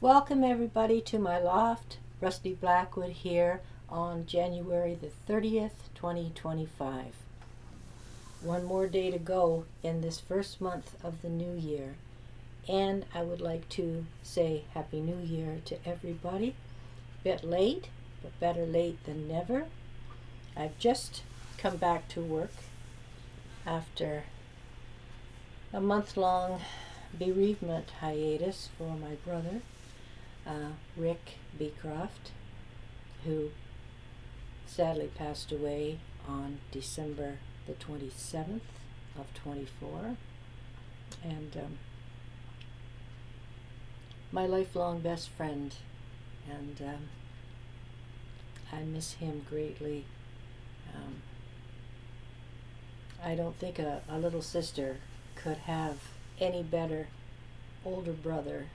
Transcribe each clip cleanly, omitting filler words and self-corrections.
Welcome everybody to my loft. Rusty Blackwood here on January the 30th, 2025. One more day to go in this first month of the new year. And I would like to say Happy New Year to everybody. Bit late, but better late than never. I've just come back to work after a month-long bereavement hiatus for my brother, Rick Beecroft, who sadly passed away on December the 27th of 24. And my lifelong best friend, and I miss him greatly. I don't think a little sister could have any better older brother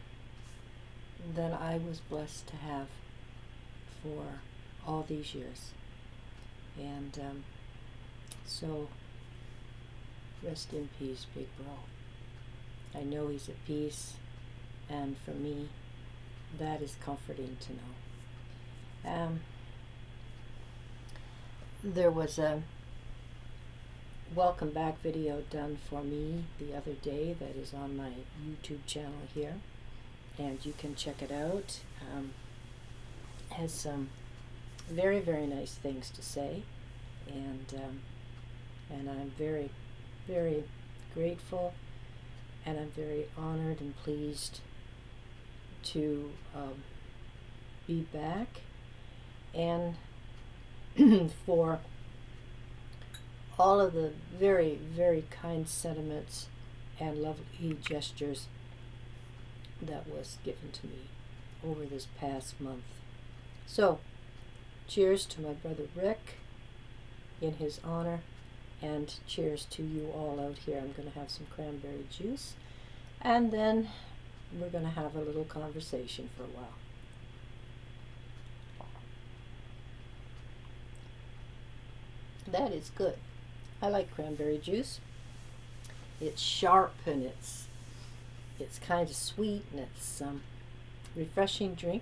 than I was blessed to have for all these years. And so rest in peace, big bro. I know he's at peace, and for me that is comforting to know. There was a welcome back video done for me the other day that is on my YouTube channel here, and you can check it out. Has some very, very nice things to say, and I'm very, very grateful, and I'm very honored and pleased to be back, and for all of the very, very kind sentiments and lovely gestures that was given to me over this past month. So, cheers to my brother Rick in his honor, and cheers to you all out here. I'm going to have some cranberry juice, and then we're going to have a little conversation for a while. That is good. I like cranberry juice. It's sharp, and it's kind of sweet, and it's refreshing drink,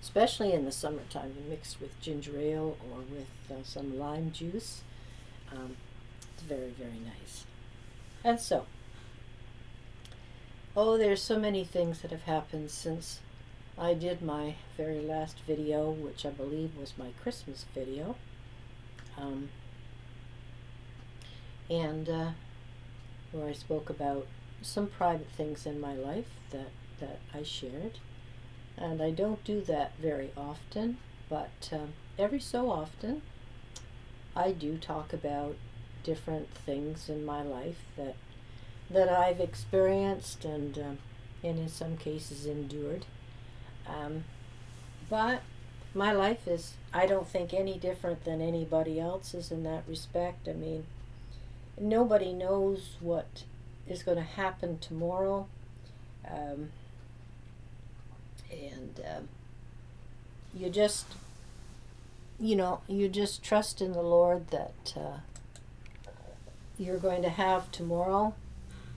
especially in the summertime, mixed with ginger ale or with some lime juice. It's very, very nice. And so, there's so many things that have happened since I did my very last video, which I believe was my Christmas video. Where I spoke about some private things in my life that I shared. And I don't do that very often, but every so often I do talk about different things in my life that I've experienced and in some cases endured. But my life is, I don't think, any different than anybody else's in that respect. I mean, nobody knows what is going to happen tomorrow, you just, you just trust in the Lord that you're going to have tomorrow,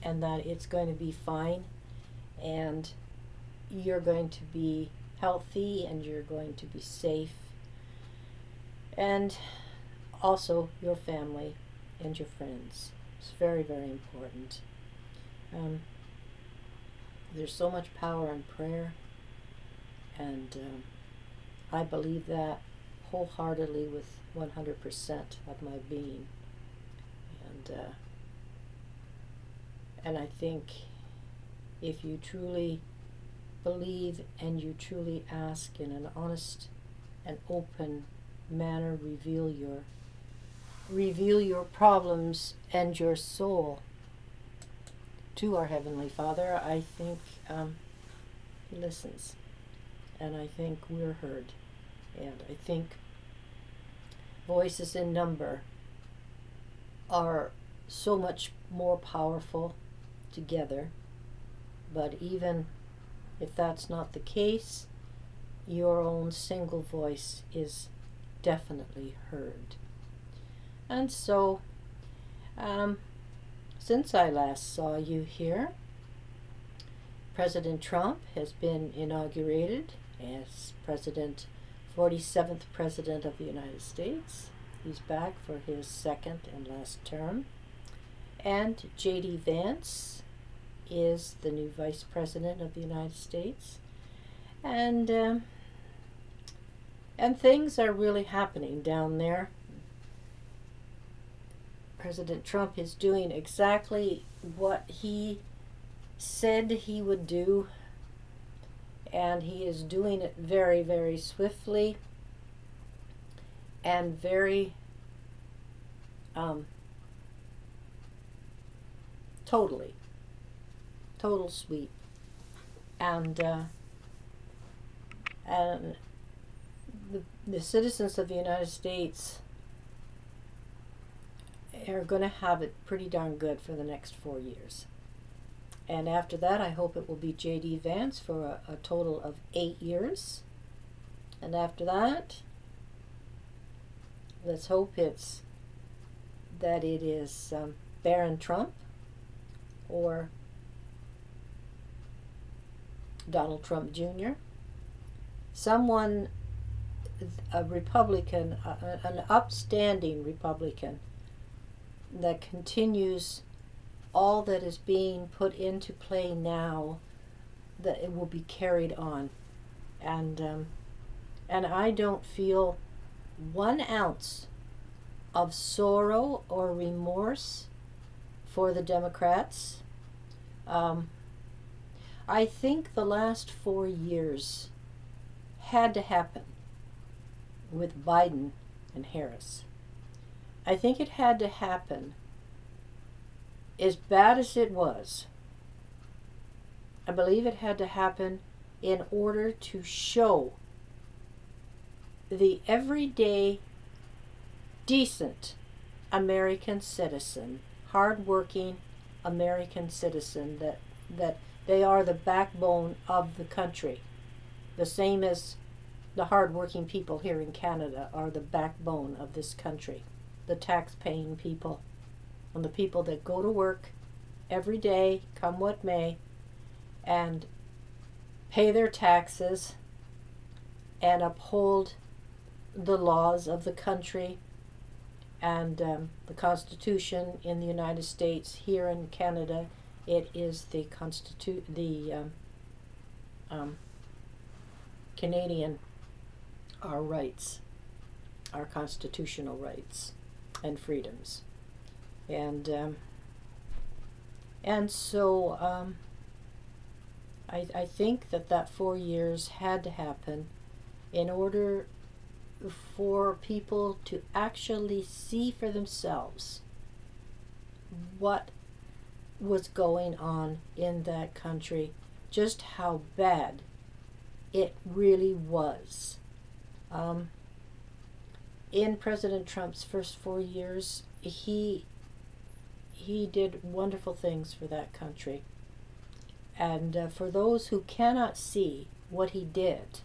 and that it's going to be fine, and you're going to be healthy, and you're going to be safe, and also your family and your friends. It's very, very important. There's so much power in prayer, and I believe that wholeheartedly with 100% of my being. And I think if you truly believe and you truly ask in an honest and open manner, reveal your problems and your soul to our Heavenly Father, I think He listens, and I think we're heard, and I think voices in number are so much more powerful together. But even if that's not the case, your own single voice is definitely heard. And so, since I last saw you here, President Trump has been inaugurated as 47th President of the United States. He's back for his second and last term. And J.D. Vance is the new Vice President of the United States. And things are really happening down there. President Trump is doing exactly what he said he would do, and he is doing it very, very swiftly and very total sweep. And the citizens of the United States are going to have it pretty darn good for the next 4 years. And after that, I hope it will be J.D. Vance for a total of 8 years. And after that, let's hope it is Baron Trump or Donald Trump Jr. Someone, a Republican, an upstanding Republican that continues all that is being put into play now, that it will be carried on. And I don't feel 1 ounce of sorrow or remorse for the Democrats. I think the last 4 years had to happen with Biden and Harris. I think it had to happen. As bad as it was, I believe it had to happen in order to show the everyday, decent American citizen, hardworking American citizen, that they are the backbone of the country, the same as the hardworking people here in Canada are the backbone of this country, the tax-paying people, and the people that go to work every day, come what may, and pay their taxes and uphold the laws of the country and the Constitution in the United States. Here in Canada, it is the Canadian, our rights, our constitutional rights and freedoms. And so I think that 4 years had to happen in order for people to actually see for themselves what was going on in that country, just how bad it really was. In President Trump's first 4 years, he did wonderful things for that country. And for those who cannot see what he did,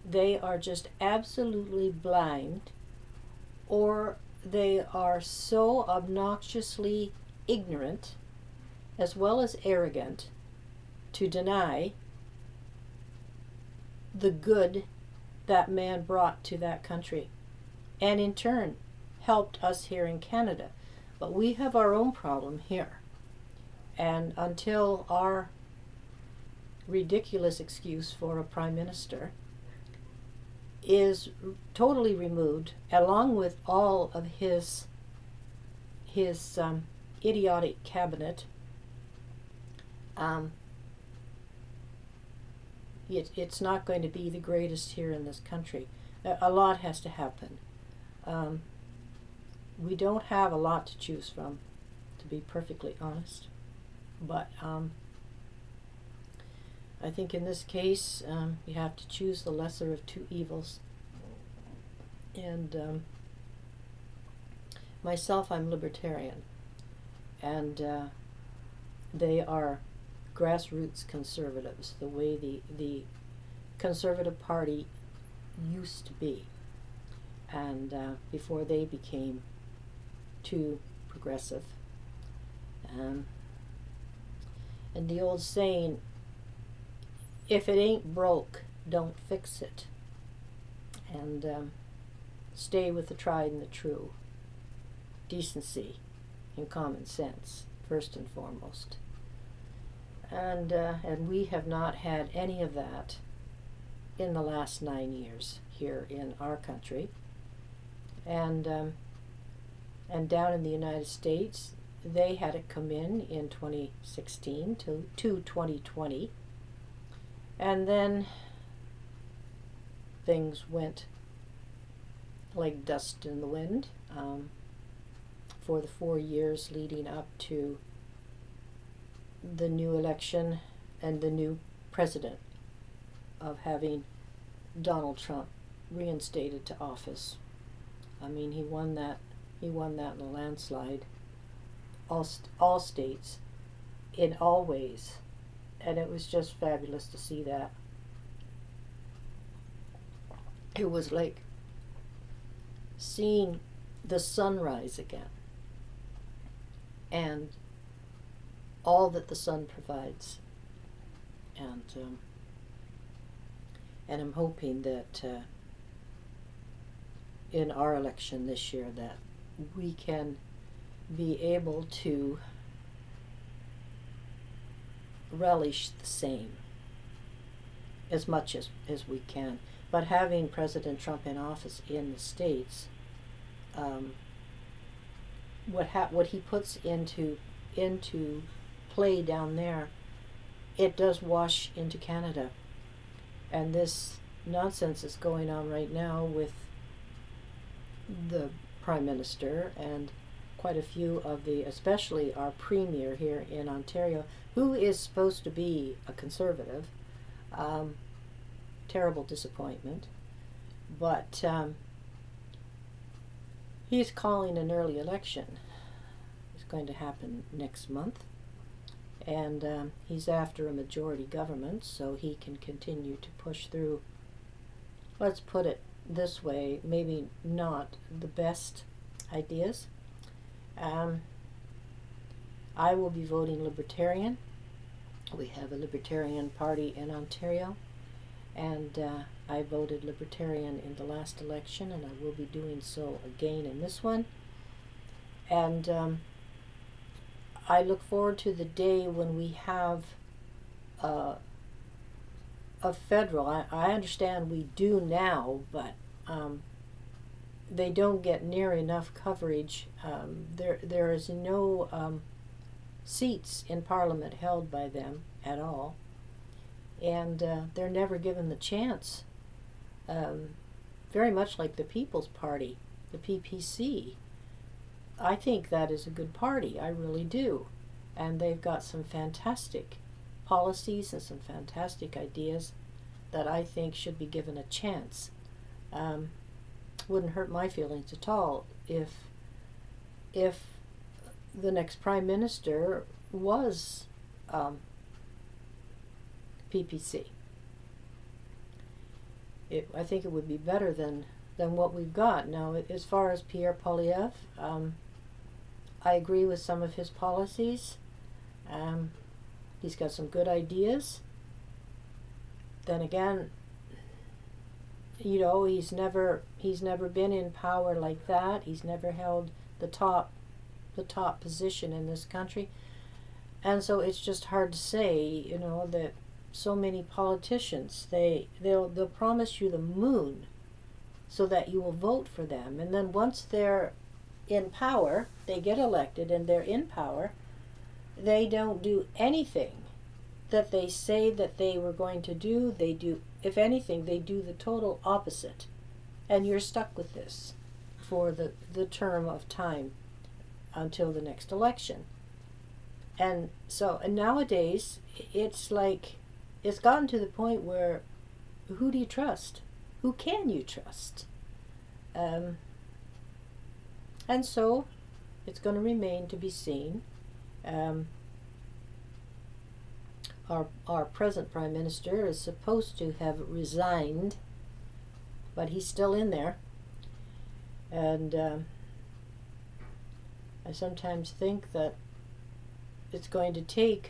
they are just absolutely blind, or they are so obnoxiously ignorant as well as arrogant to deny the good that man brought to that country, and in turn helped us here in Canada. But we have our own problem here, and until our ridiculous excuse for a prime minister is totally removed, along with all of his idiotic cabinet, it's not going to be the greatest here in this country. A lot has to happen. We don't have a lot to choose from, to be perfectly honest. But I think in this case, you have to choose the lesser of two evils. And myself, I'm libertarian. And they are grassroots conservatives, the way the Conservative Party used to be, and before they became too progressive. And the old saying, if it ain't broke, don't fix it. And stay with the tried and the true. Decency and common sense, first and foremost. And we have not had any of that in the last 9 years here in our country. And down in the United States, they had it come in 2016 to 2020. And then things went like dust in the wind for the 4 years leading up to the new election and the new president of having Donald Trump reinstated to office. I mean, he won that in a landslide. All states, in all ways, and it was just fabulous to see that. It was like seeing the sunrise again, and all that the sun provides. And I'm hoping that in our election this year that we can be able to relish the same as much as we can. But having President Trump in office in the States, what he puts into play down there, it does wash into Canada. And this nonsense is going on right now with the Prime Minister and quite a few of especially our Premier here in Ontario, who is supposed to be a Conservative. Terrible disappointment. But he's calling an early election. It's going to happen next month. And he's after a majority government so he can continue to push through, let's put it this way, maybe not the best ideas. I will be voting Libertarian. We have a Libertarian Party in Ontario, and I voted Libertarian in the last election, and I will be doing so again in this one. And I look forward to the day when we have a federal. I understand we do now, but they don't get near enough coverage. There is no seats in Parliament held by them at all, and they're never given the chance. Very much like the People's Party, the PPC. I think that is a good party, I really do. And they've got some fantastic policies and some fantastic ideas that I think should be given a chance. Wouldn't hurt my feelings at all if the next Prime Minister was PPC. I think it would be better than what we've got. Now, as far as Pierre Poilievre, I agree with some of his policies. He's got some good ideas. Then again, he's never been in power like that. He's never held the top position in this country. And so it's just hard to say, that so many politicians, they'll promise you the moon so that you will vote for them. And then once they're in power, they get elected and they're in power, they don't do anything that they say that they were going to do. They do, if anything, they do the total opposite. And you're stuck with this for the term of time until the next election. And nowadays, it's like, it's gotten to the point where, who do you trust? Who can you trust? And so, it's going to remain to be seen. Our present Prime Minister is supposed to have resigned, but he's still in there. And I sometimes think that it's going to take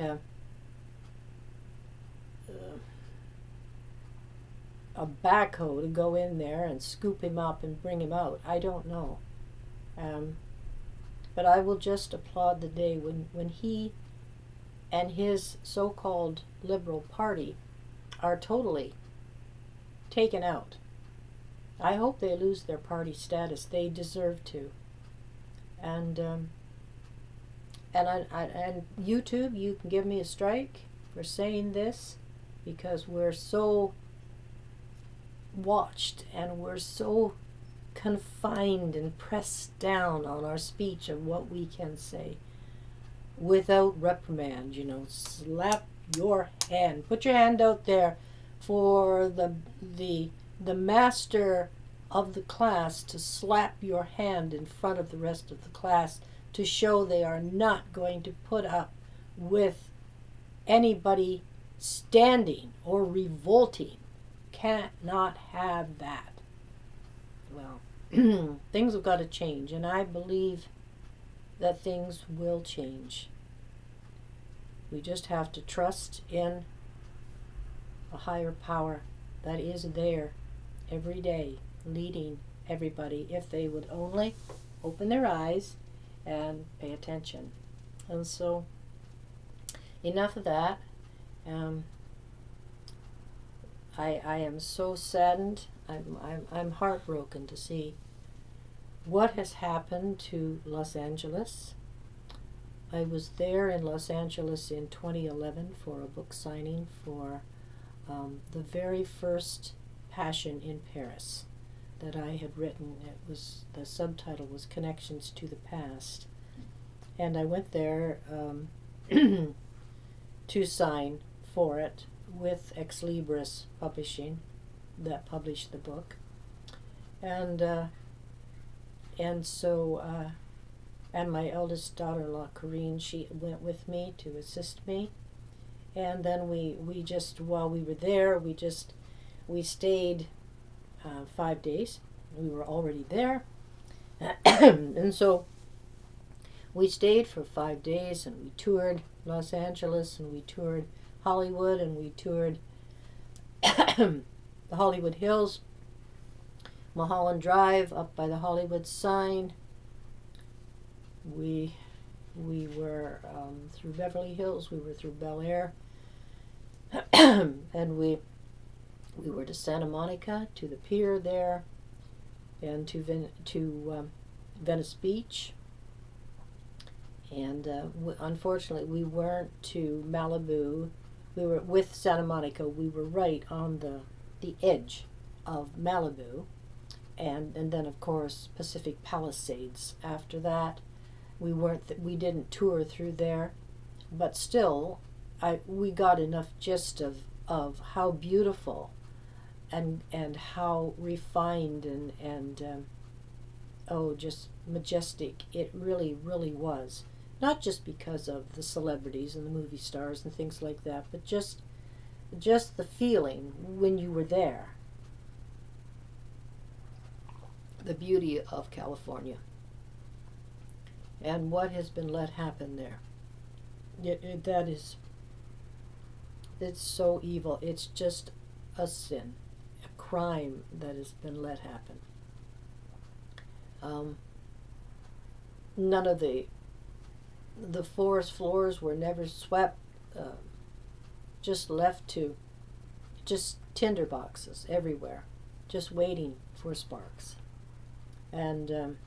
a backhoe to go in there and scoop him up and bring him out. I don't know. But I will just applaud the day when he and his so-called Liberal Party are totally taken out. I hope they lose their party status. They deserve to. And YouTube, you can give me a strike for saying this, because we're so watched and we're so confined and pressed down on our speech of what we can say without reprimand. Slap your hand, put your hand out there for the master of the class to slap your hand in front of the rest of the class to show they are not going to put up with anybody standing or revolting. Can't not have that. Well, things have got to change, and I believe that things will change. We just have to trust in a higher power that is there every day, leading everybody, if they would only open their eyes and pay attention. And so, enough of that. I am so saddened. I'm heartbroken to see what has happened to Los Angeles. I was there in Los Angeles in 2011 for a book signing for the very first Passion in Paris that I had written. The subtitle was Connections to the Past, and I went there to sign for it with Ex Libris Publishing that published the book, and my eldest daughter-in-law Corinne, she went with me to assist me, and then we just, while we were there, we stayed 5 days. We were already there, and so we stayed for 5 days, and we toured Los Angeles, and we toured Hollywood, and we toured the Hollywood Hills, Mulholland Drive, up by the Hollywood sign. We were through Beverly Hills, we were through Bel Air, and we were to Santa Monica, to the pier there, and to Venice Beach. And unfortunately, we weren't to Malibu. We were with Santa Monica. We were right on the edge of Malibu, and then of course Pacific Palisades. After that, we didn't tour through there, but still, we got enough gist of how beautiful and how refined and just majestic it really, really was. Not just because of the celebrities and the movie stars and things like that, but just the feeling when you were there. The beauty of California and what has been let happen there. It's so evil. It's just a sin, a crime that has been let happen. None of the forest floors were never swept, just left to just tinder boxes everywhere, just waiting for sparks. And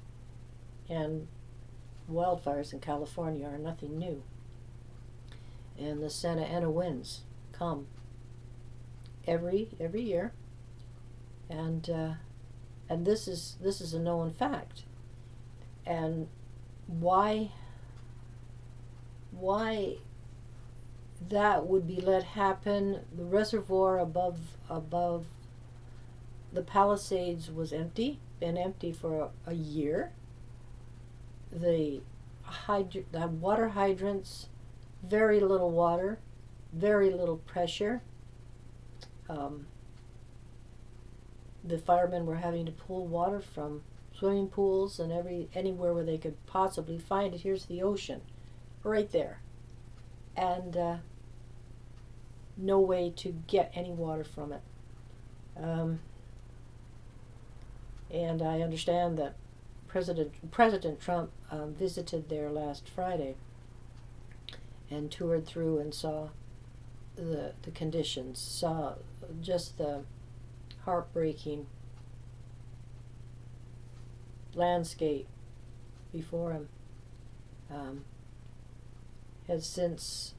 wildfires in California are nothing new. And the Santa Ana winds come every year, and this is a known fact. And why that would be let happen? The reservoir above the Palisades was empty, been empty for a year. The water hydrants, very little water, very little pressure. The firemen were having to pull water from swimming pools and anywhere where they could possibly find it. Here's the ocean, right there, and no way to get any water from it. And I understand that President Trump visited there last Friday and toured through and saw the conditions, saw just the heartbreaking landscape before him. Has since,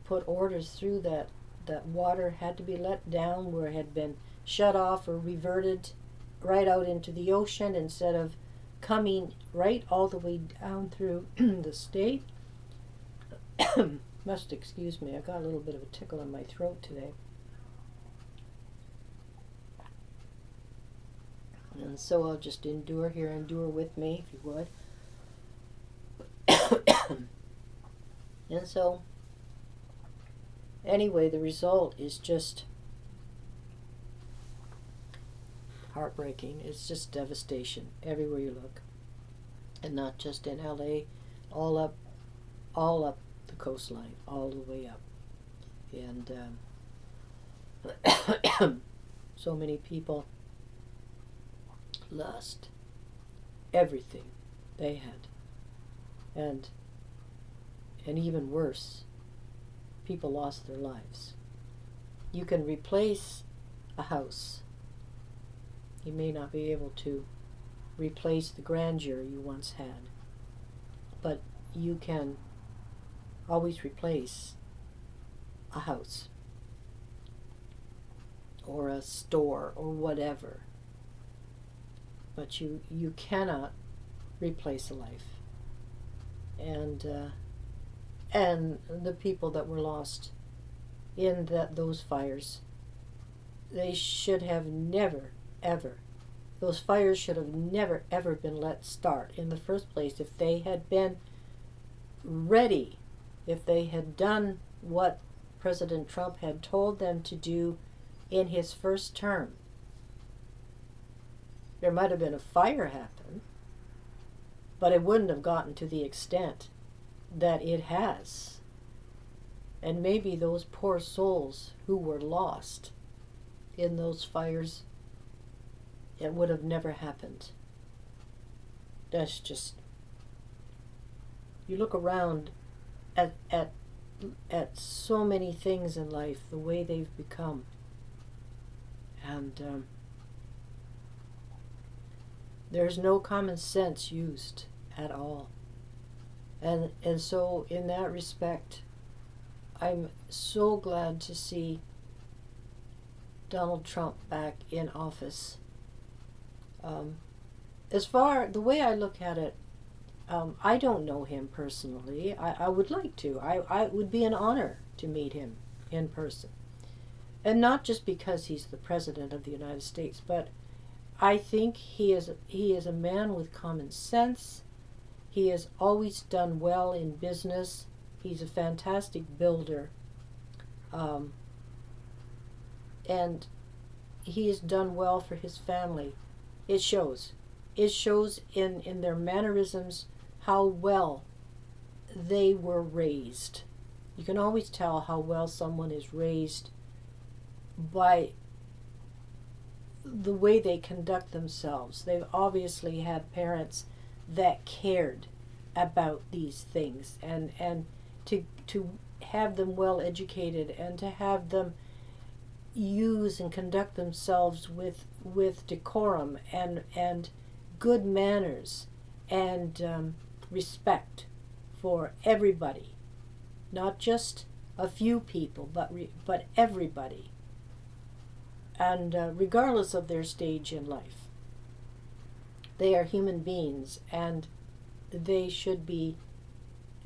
put orders through that water had to be let down where it had been shut off or reverted right out into the ocean instead of coming right all the way down through the state. Must excuse me, I got a little bit of a tickle in my throat today. And so I'll just endure with me, if you would. And so, anyway, the result is just heartbreaking. It's just devastation everywhere you look. And not just in LA, all up the coastline, all the way up. And so many people lost everything they had. And even worse, people lost their lives. You can replace a house. You may not be able to replace the grandeur you once had, but you can always replace a house or a store or whatever. But you cannot replace a life. And the people that were lost in those fires, they should have never, ever, those fires should have never, ever been let start in the first place. If they had been ready, if they had done what President Trump had told them to do in his first term, there might have been a fire happen, but it wouldn't have gotten to the extent that it has. And maybe those poor souls who were lost in those fires, it would have never happened. That's just, you look around at so many things in life, the way they've become, and there's no common sense used at all. And so in that respect, I'm so glad to see Donald Trump back in office. As far, the way I look at it, I don't know him personally. I would like to. I would be an honor to meet him in person. And not just because he's the President of the United States, but I think he is a man with common sense. He has always done well in business. He's a fantastic builder. And he has done well for his family. It shows. It shows in their mannerisms how well they were raised. You can always tell how well someone is raised by the way they conduct themselves. They've obviously had parents that cared about these things, and to have them well educated and to have them use and conduct themselves with decorum and good manners and respect for everybody, not just a few people, but everybody, and regardless of their stage in life. They are human beings, and they should be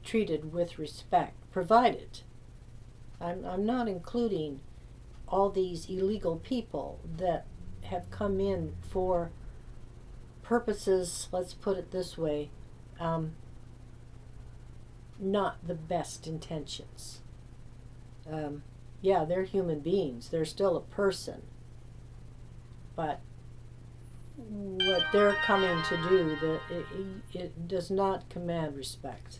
treated with respect, provided. I'm not including all these illegal people that have come in for purposes, let's put it this way, not the best intentions. Yeah, they're human beings. They're still a person. But what they're coming to do, it does not command respect.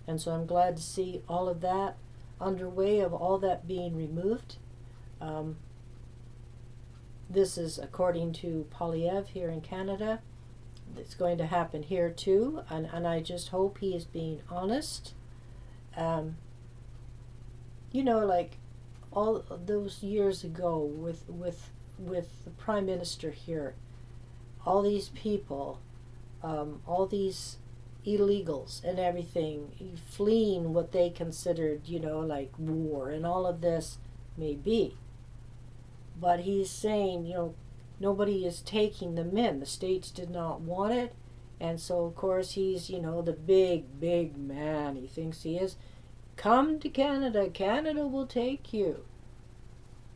And so I'm glad to see all of that underway, of all that being removed. This is according to Polyev here in Canada. It's going to happen here too, and I just hope he is being honest. You know, like all those years ago with the Prime Minister here, all these people, all these illegals and everything, fleeing what they considered, you know, like war and all of this may be. But he's saying, you know, nobody is taking them in. The states did not want it. And so, of course, he's, you know, the big, big man he thinks he is. Come to Canada. Canada will take you.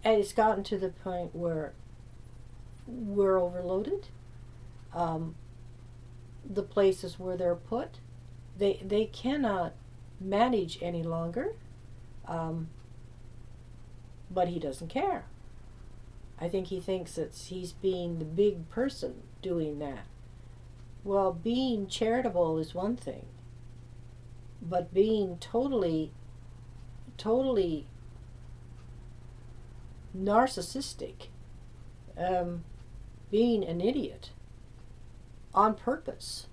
And it's gotten to the point where we're overloaded. The places where they're put, they cannot manage any longer. But he doesn't care. I think he thinks he's being the big person doing that. Well, being charitable is one thing, but being totally narcissistic, being an idiot on purpose,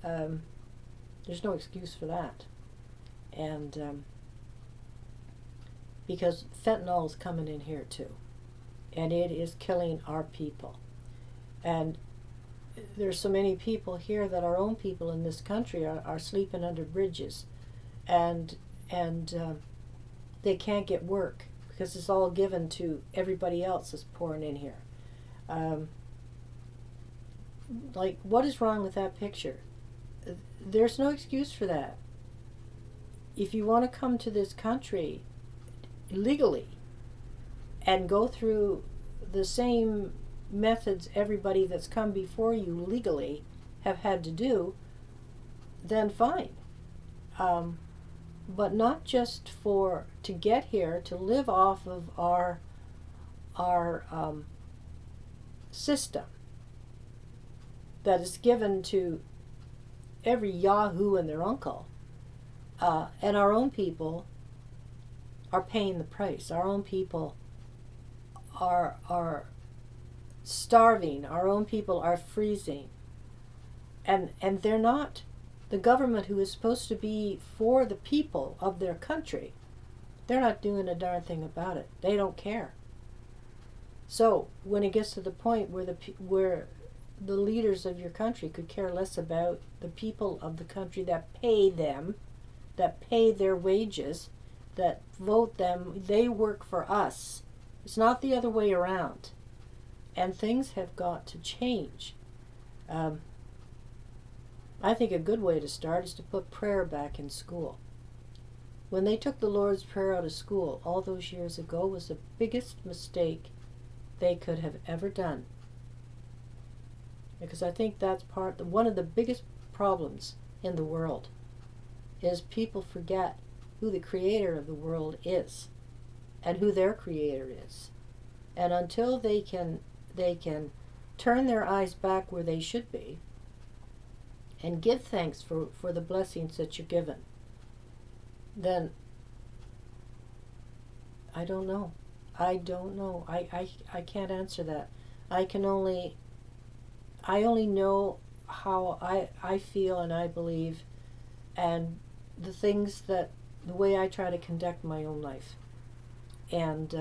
there's no excuse for that. And because fentanyl is coming in here too. And it is killing our people. And there's so many people here that our own people in this country are sleeping under bridges. And they can't get work because it's all given to everybody else that's pouring in here. Like, what is wrong with that picture? There's no excuse for that. If you want to come to this country legally, and go through the same methods everybody that's come before you legally have had to do, then fine. But not just to get here, to live off of our system that is given to every yahoo and their uncle. And our own people are paying the price. Our own people are starving. Our own people are freezing. And they're not, the government who is supposed to be for the people of their country, they're not doing a darn thing about it. They don't care. So when it gets to the point where the leaders of your country could care less about the people of the country that pay them, that pay their wages, that vote them, they work for us. It's not the other way around. And things have got to change. I think a good way to start is to put prayer back in school. When they took the Lord's Prayer out of school all those years ago, was the biggest mistake they could have ever done. Because I think that's one of the biggest problems in the world is people forget who the creator of the world is and who their creator is. And until they can turn their eyes back where they should be and give thanks for the blessings that you're given, then I don't know. I can't answer that. I only know how I feel and I believe, and the way I try to conduct my own life, and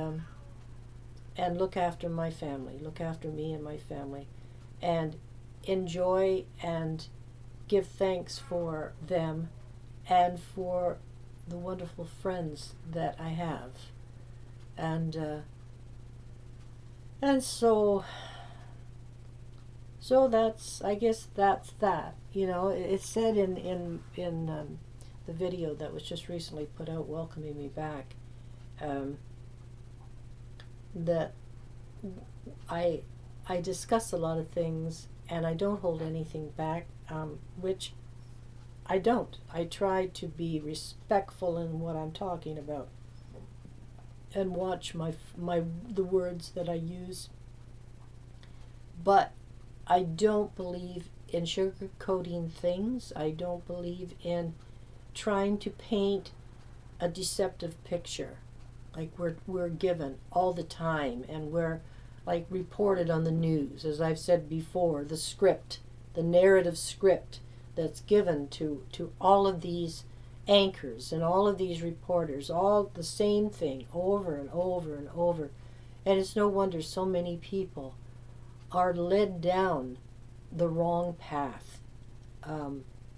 look after my family, look after me and my family, and enjoy and give thanks for them and for the wonderful friends that I have. And so I guess that's that. You know, it's said in the video that was just recently put out welcoming me back, that I discuss a lot of things and I don't hold anything back, which I don't. I try to be respectful in what I'm talking about and watch the words that I use. But I don't believe in sugarcoating things. I don't believe in trying to paint a deceptive picture like we're given all the time, and we're like reported on the news, as I've said before, the script, the narrative script that's given to all of these anchors and all of these reporters, all the same thing over and over and over. And it's no wonder so many people are led down the wrong path,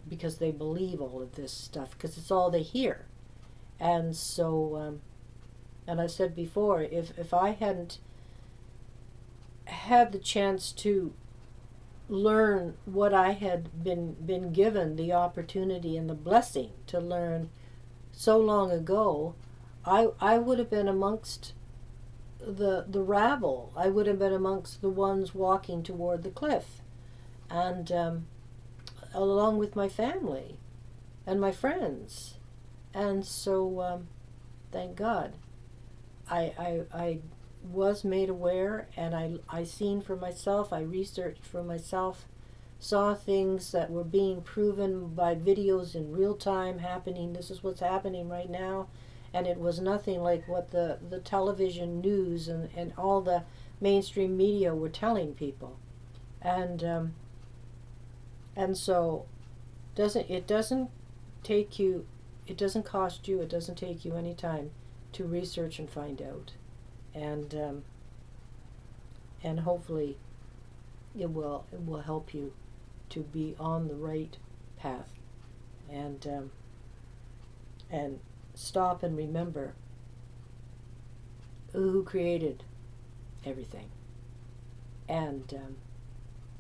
because they believe all of this stuff, because it's all they hear. And so, and I said before, if I hadn't had the chance to learn what I had been given the opportunity and the blessing to learn so long ago, I would have been amongst the rabble. I would have been amongst the ones walking toward the cliff, and along with my family and my friends. And so, thank God, I was made aware, and I seen for myself, I researched for myself, saw things that were being proven by videos in real time happening. This is what's happening right now. And it was nothing like what the television news and all the mainstream media were telling people. And so it doesn't take you, it doesn't cost you, it doesn't take you any time to research and find out. And hopefully it will help you to be on the right path, and stop and remember who created everything, and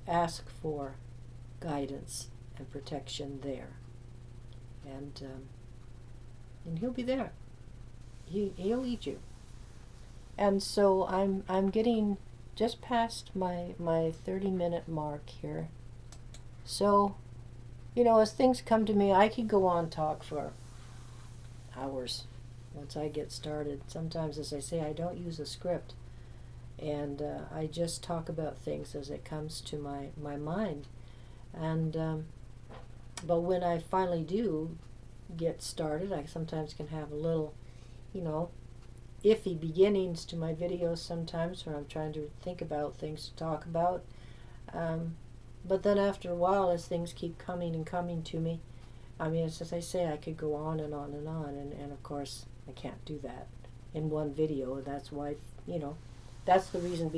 ask for guidance and protection there, and he'll be there. He'll lead you. And so I'm getting just past my 30-minute mark here. So, as things come to me, I can go on talk for hours once I get started. Sometimes, as I say, I don't use a script, and I just talk about things as it comes to my mind. And but when I finally do get started, I sometimes can have a little, iffy beginnings to my videos sometimes, where I'm trying to think about things to talk about. But then after a while, as things keep coming and coming to me, as I say, I could go on and on and on, and of course I can't do that in one video. That's why, that's the reason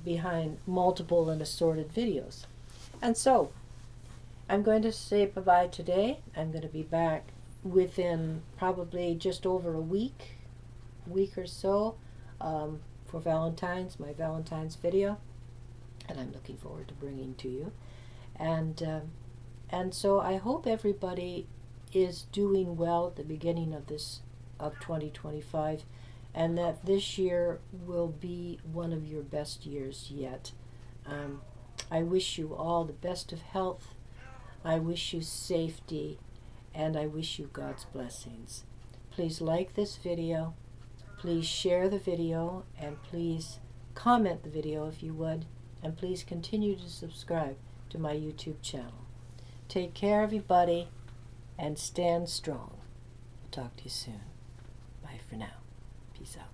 behind multiple and assorted videos. And so I'm going to say bye-bye today. I'm going to be back within probably just over a week or so, for Valentine's, my Valentine's video, and I'm looking forward to bringing to you. And so I hope everybody is doing well at the beginning of 2025, and that this year will be one of your best years yet. I wish you all the best of health. I wish you safety, and I wish you God's blessings. Please like this video. Please share the video, and please comment the video if you would, and please continue to subscribe to my YouTube channel. Take care, everybody, and stand strong. I'll talk to you soon. Bye for now. Peace out.